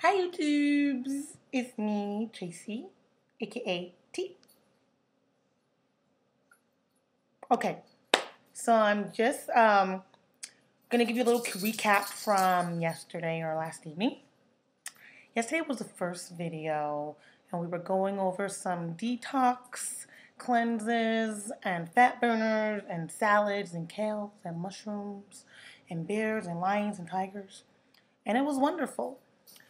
Hi YouTubes, it's me, Tracy, aka T. Okay, so I'm just gonna give you a little recap from yesterday or last evening. Yesterday was the first video, and we were going over some detox cleanses and fat burners and salads and kales and mushrooms and bears and lions and tigers, and it was wonderful.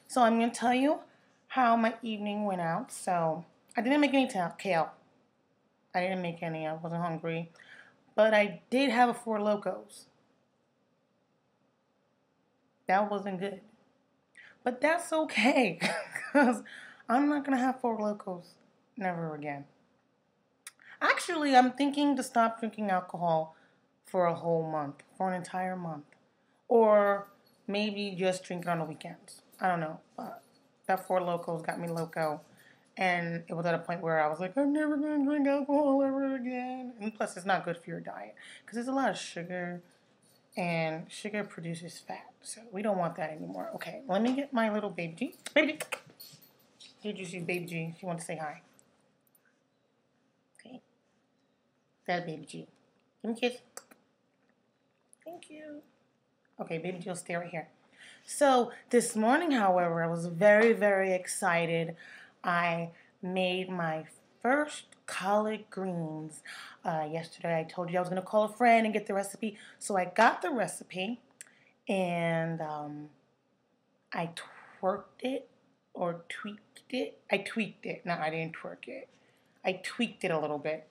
So I'm going to tell you how my evening went out. So I didn't make any kale. I didn't make any. I wasn't hungry. But I did have a Four Locos. That wasn't good. But that's okay. Because I'm not going to have Four Locos never again. Actually, I'm thinking to stop drinking alcohol for a whole month. For an entire month. Or maybe just drink it on the weekends. I don't know. But that Four Locos got me loco. And it was at a point where I was like, I'm never going to drink alcohol ever again. And plus, it's not good for your diet because there's a lot of sugar, and sugar produces fat. So we don't want that anymore. Okay, let me get my little baby G. Baby G. Did you see baby G? She wants to say hi. Okay. That's baby G. Give me a kiss. Thank you. Okay, baby G will stay right here. So this morning, however, I was very, very excited. I made my first collard greens yesterday. I told you I was going to call a friend and get the recipe. So I got the recipe and I twerked it or tweaked it. I tweaked it. No, I didn't twerk it. I tweaked it a little bit.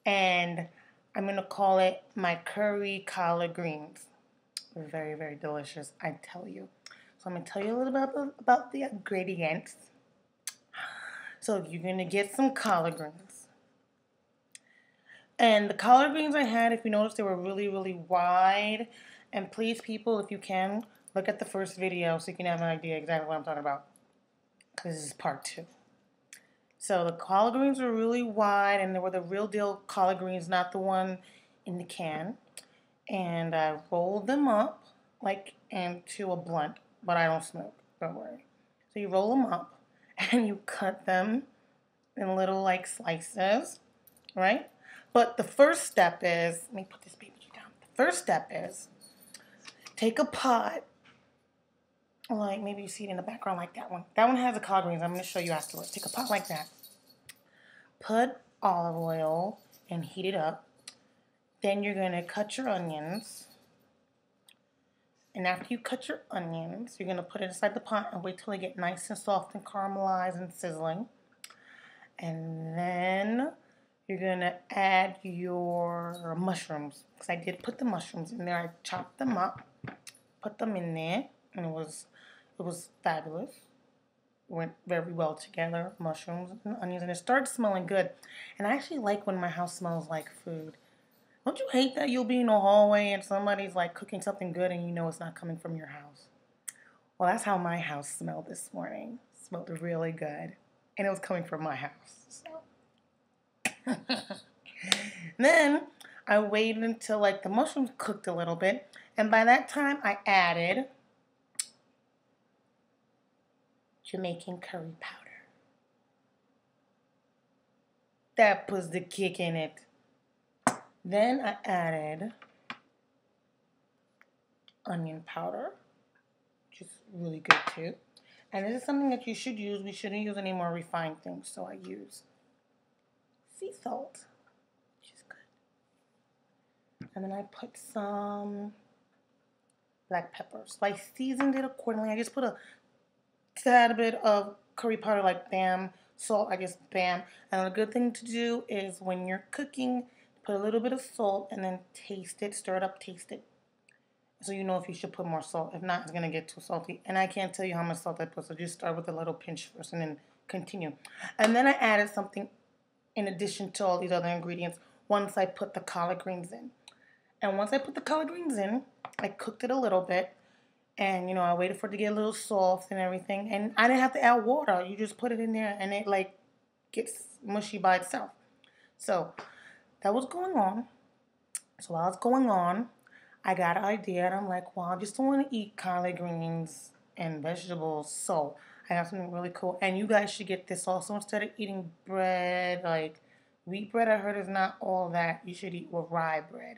And I'm going to call it my curry collard greens. Very, very delicious, I tell you. So I'm going to tell you a little bit about the ingredients. So you're going to get some collard greens. And the collard greens I had, if you notice, they were really, really wide. And please, people, if you can, look at the first video so you can have an idea exactly what I'm talking about. Because this is part 2. So the collard greens were really wide, and they were the real deal collard greens, not the one in the can. And I rolled them up like into a blunt, but I don't smoke, don't worry. So you roll them up and you cut them in little like slices, right? But the first step is, let me put this baby down. The first step is take a pot, like maybe you see it in the background like that one. That one has the collard greens. I'm going to show you afterwards. Take a pot like that. Put olive oil and heat it up. Then you're going to cut your onions. And after you cut your onions, you're going to put it inside the pot and wait till they get nice and soft and caramelized and sizzling. And then you're going to add your mushrooms. Because I did put the mushrooms in there. I chopped them up, put them in there, and it was fabulous. It went very well together, mushrooms and onions, and it started smelling good. And I actually like when my house smells like food. Don't you hate that you'll be in the hallway and somebody's like cooking something good and you know it's not coming from your house? Well, that's how my house smelled this morning. It smelled really good. And it was coming from my house. So. Then I waited until like the mushrooms cooked a little bit. And by that time I added Jamaican curry powder. That puts the kick in it. Then I added onion powder, which is really good too. And this is something that you should use. We shouldn't use any more refined things, so I use sea salt, which is good. And then I put some black pepper. So I seasoned it accordingly. I just put a tad bit of curry powder, like bam, salt, I just bam. And a good thing to do is when you're cooking, put a little bit of salt and then taste it, stir it up, taste it. So you know if you should put more salt. If not, it's going to get too salty. And I can't tell you how much salt I put, so just start with a little pinch first and then continue. And then I added something in addition to all these other ingredients once I put the collard greens in. And once I put the collard greens in, I cooked it a little bit. And, you know, I waited for it to get a little soft and everything. And I didn't have to add water. You just put it in there and it, like, gets mushy by itself. So that was going on. So while it's going on, I got an idea, and I'm like, well, I just don't want to eat collard greens and vegetables. So I have something really cool. And you guys should get this also. Instead of eating bread, like wheat bread, I heard is not all that. You should eat with rye bread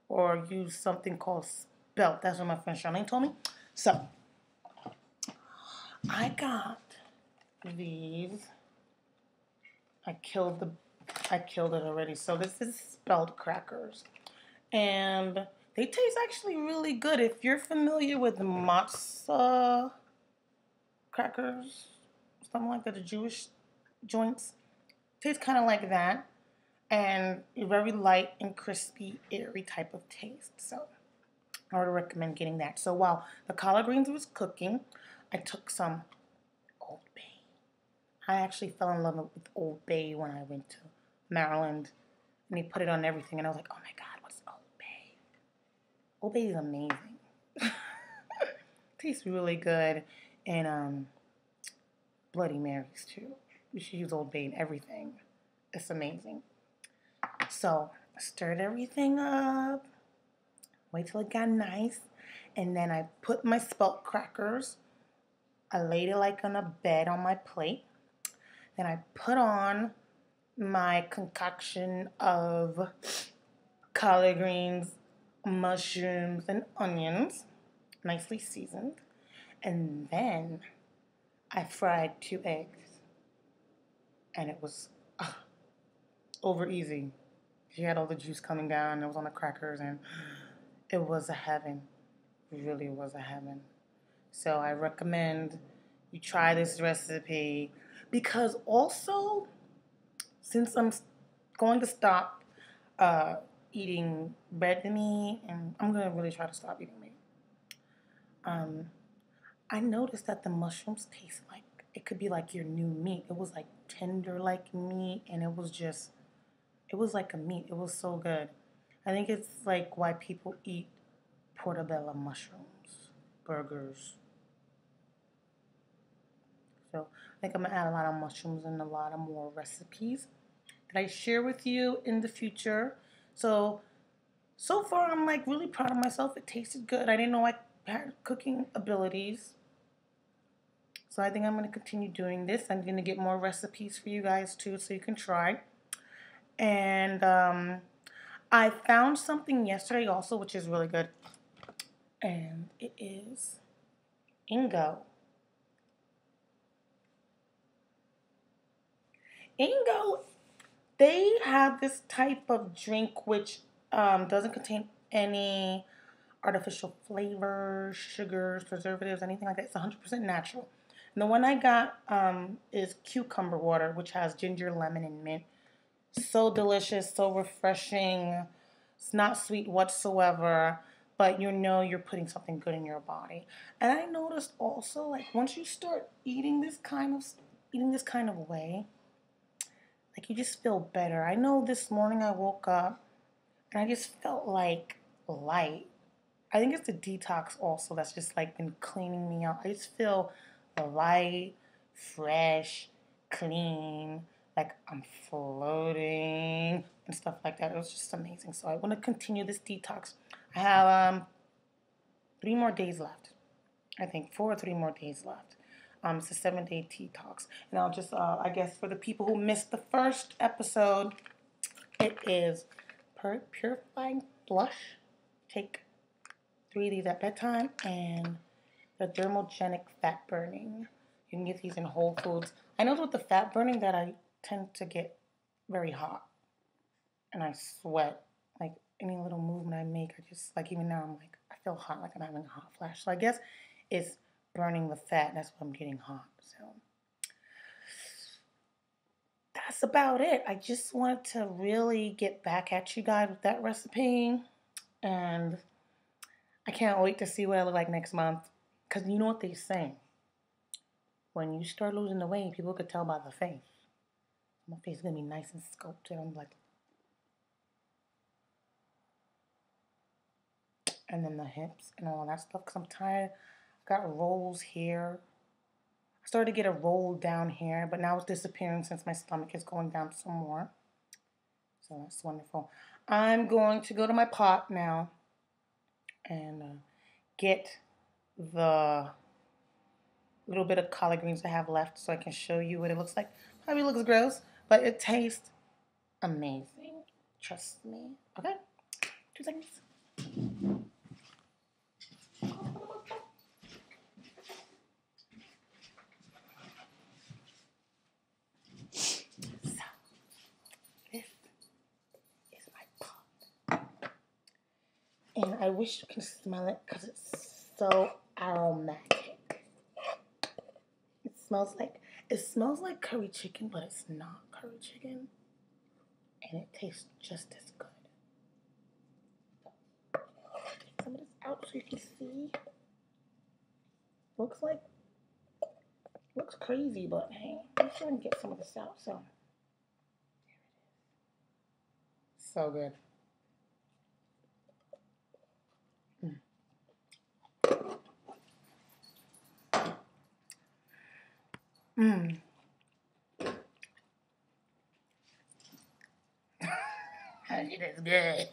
or use something called spelt. That's what my friend Charlene told me. So I got these. I killed it already. So this is spelt crackers. And they taste actually really good. If you're familiar with matzah crackers, something like that, the Jewish joints, tastes kind of like that. And very light and crispy, airy type of taste. So I would recommend getting that. So while the collard greens was cooking, I took some Old Bay. I actually fell in love with Old Bay when I went to Maryland. And they put it on everything. And I was like, oh my God, what's Old Bay? Old Bay is amazing. Tastes really good. And Bloody Marys too. You should use Old Bay in everything. It's amazing. So I stirred everything up. Wait till it got nice. And then I put my spelt crackers. I laid it like on a bed on my plate. Then I put on my concoction of collard greens, mushrooms, and onions, nicely seasoned. And then I fried 2 eggs. And it was over easy. She had all the juice coming down. It was on the crackers, and it was a heaven. It really was a heaven. So I recommend you try this recipe because also, since I'm going to stop eating red meat, and I'm going to really try to stop eating meat, I noticed that the mushrooms taste like, it could be like your new meat. It was like tender like meat, and it was like a meat. It was so good. I think it's like why people eat portobello mushrooms, burgers. So I think I'm gonna add a lot of mushrooms and a lot of more recipes that I share with you in the future. So far I'm like really proud of myself. It tasted good. I didn't know I had cooking abilities. So I think I'm gonna continue doing this. I'm gonna get more recipes for you guys too, so you can try. And I found something yesterday also, which is really good. And it is Ingo. Ingo, they have this type of drink which doesn't contain any artificial flavors, sugars, preservatives, anything like that. It's 100% natural. And the one I got is cucumber water, which has ginger, lemon, and mint. So delicious, so refreshing. It's not sweet whatsoever, but you know you're putting something good in your body. And I noticed also, like once you start eating this kind of way, like you just feel better. I know this morning I woke up and I just felt like light. I think it's the detox also that's just like been cleaning me out. I just feel light, fresh, clean, like I'm floating and stuff like that. It was just amazing. So I want to continue this detox. I have 3 more days left. I think 4 or 3 more days left. It's a 7-day detox. And I'll just, I guess for the people who missed the first episode, it is purifying blush. Take 3 of these at bedtime, and the dermogenic fat burning. You can get these in Whole Foods. I know with the fat burning that I tend to get very hot, and I sweat. Like any little movement I make, I just like even now I'm like I feel hot, like I'm having a hot flash. So I guess it's burning the fat. That's why I'm getting hot. So that's about it. I just wanted to really get back at you guys with that recipe, and I can't wait to see what I look like next month. Because you know what they say. When you start losing the weight, people could tell by the face. My face is going to be nice and sculpted. I'm like... And then the hips and all that stuff. Because I'm tired. I got rolls here. I started to get a roll down here. But now it's disappearing since my stomach is going down some more. So that's wonderful. I'm going to go to my pot now. And get the little bit of collard greens I have left so I can show you what it looks like. Probably looks gross, but it tastes amazing. Trust me. Okay? 2 seconds. So, this is my pot. And I wish you can smell it because it's so aromatic. It smells like curry chicken, but it's not curry chicken. And it tastes just as good. Take some of this out so you can see. Looks crazy, but hey, I'm sure I can get some of this out. So there it is. So good. Mmm. It is good.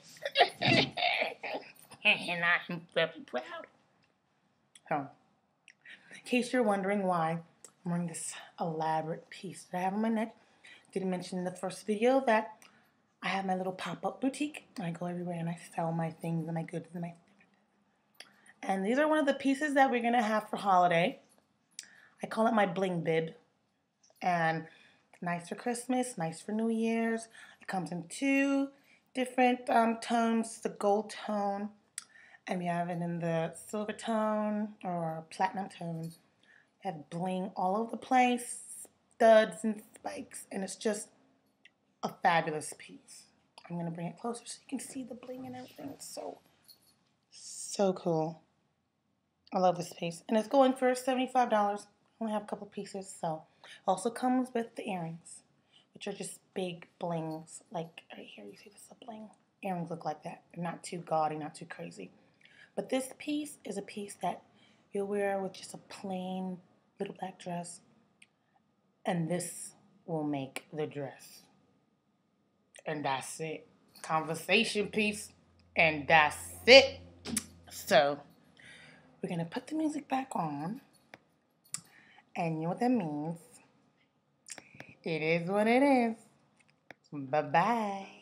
And I'm very proud. So, in case you're wondering why I'm wearing this elaborate piece that I have on my neck, didn't mention in the first video that I have my little pop-up boutique. I go everywhere and I sell my things and my goods and my... And these are one of the pieces that we're going to have for holiday. I call it my bling bib. And it's nice for Christmas, nice for New Year's. It comes in 2 different tones, the gold tone, and we have it in the silver tone or platinum tone. We have bling all over the place, studs and spikes, and it's just a fabulous piece. I'm going to bring it closer so you can see the bling and everything. It's so cool. I love this piece. And it's going for $75. I only have a couple pieces, so. Also comes with the earrings, which are just big blings. Like right here, you see this is a bling. Earrings look like that. They're not too gaudy, not too crazy. But this piece is a piece that you'll wear with just a plain little black dress. And this will make the dress. And that's it. Conversation piece. And that's it. So, we're going to put the music back on. And you know what that means. It is what it is. Bye-bye.